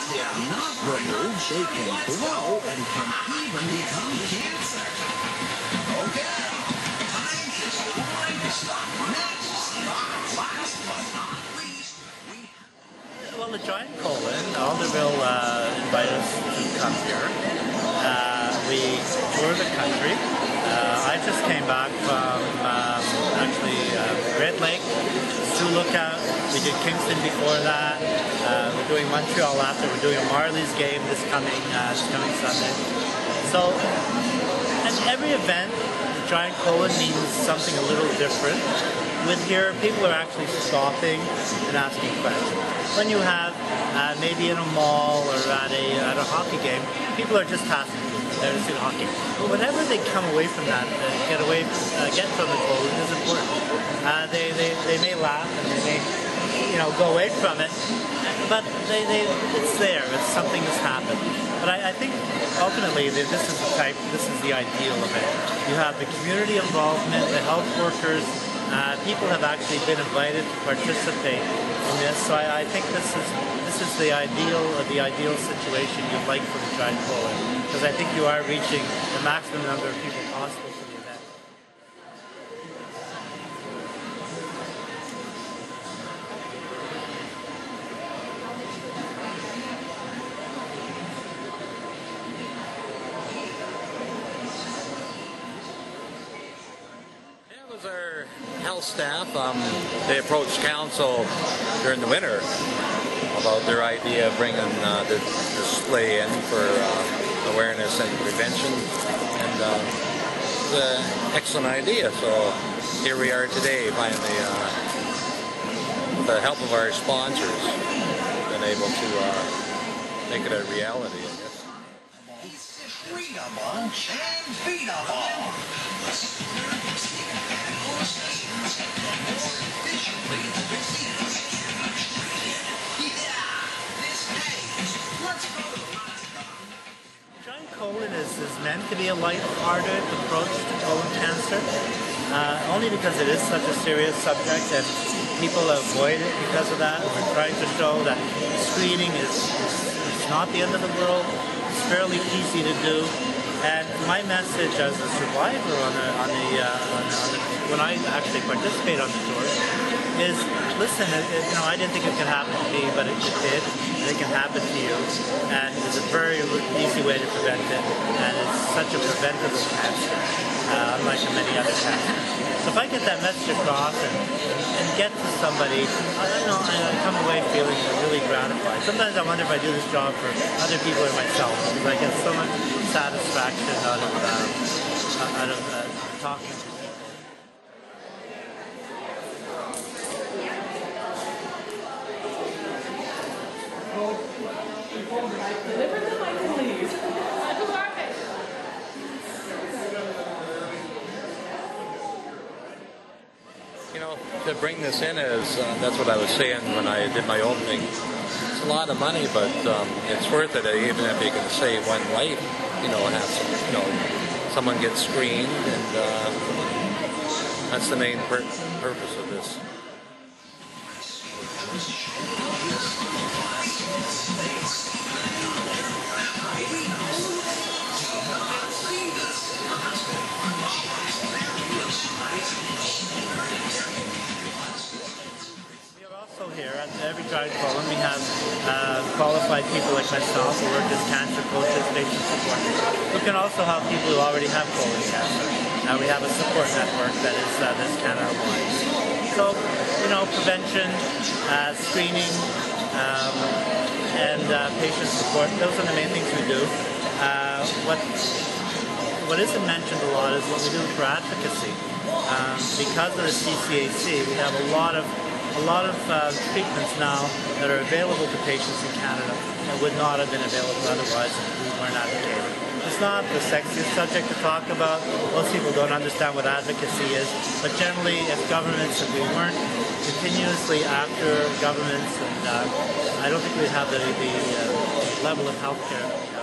if they're not removed, they can grow and can even become cancer. Okay, time is going to stop. Next, last but not least, well, the giant colon, Alderville invited us to come here. We toured the country. I just came back from Red Lake to look out. We did Kingston before that. We're doing Montreal after. We're doing a Marlies game this coming Sunday. So, at every event, the giant colon means something a little different. With here, people are actually stopping and asking questions. When you have maybe in a mall or at a hockey game, people are just passing there to see the hockey. But whenever they come away from that, get from the colon is important. They may laugh and they may, go away from it, but it's there. It's something that's happened. But I think ultimately this is the ideal of it. You have the community involvement, the health workers. People have actually been invited to participate in this, so I think this is the ideal situation you'd like for the giant colon, because I think you are reaching the maximum number of people possible for the event. Our health staff, they approached council during the winter about their idea of bringing the display in for awareness and prevention, and it's an excellent idea. So here we are today, finally, with the help of our sponsors, been able to make it a reality, I guess. treatable and beatable. Giant colon is meant to be a lighthearted approach to colon cancer, only because it is such a serious subject and people avoid it because of that. We're trying to show that screening is not the end of the world. It's fairly easy to do. And my message as a survivor when I actually participate on the tour is, listen, I didn't think it could happen to me, but it did, and it can happen to you. And there's a very easy way to prevent it, and it's such a preventable cancer, unlike many other cancers. So if I get that message across and get to somebody, I come away feeling really gratified. Sometimes I wonder if I do this job for other people or myself, because I get so much satisfaction out of talking to people. Deliver them, I can leave. Who are they? To bring this in is, that's what I was saying when I did my opening. It's a lot of money, but it's worth it, even if you can save one life, have someone get screened, and that's the main purpose of this. Here at every giant colon, we have qualified people like myself who work as cancer coaches, patient support, who can also help people who already have colon cancer. We have a support network that is this Canada-wide. So, prevention, screening, and patient support, those are the main things we do. What isn't mentioned a lot is what we do for advocacy. Because of the CCAC, we have a lot of treatments now that are available to patients in Canada that would not have been available otherwise if we weren't advocating. It's not the sexiest subject to talk about. Most people don't understand what advocacy is, but generally if we weren't continuously after governments, and I don't think we'd have the level of healthcare that we have.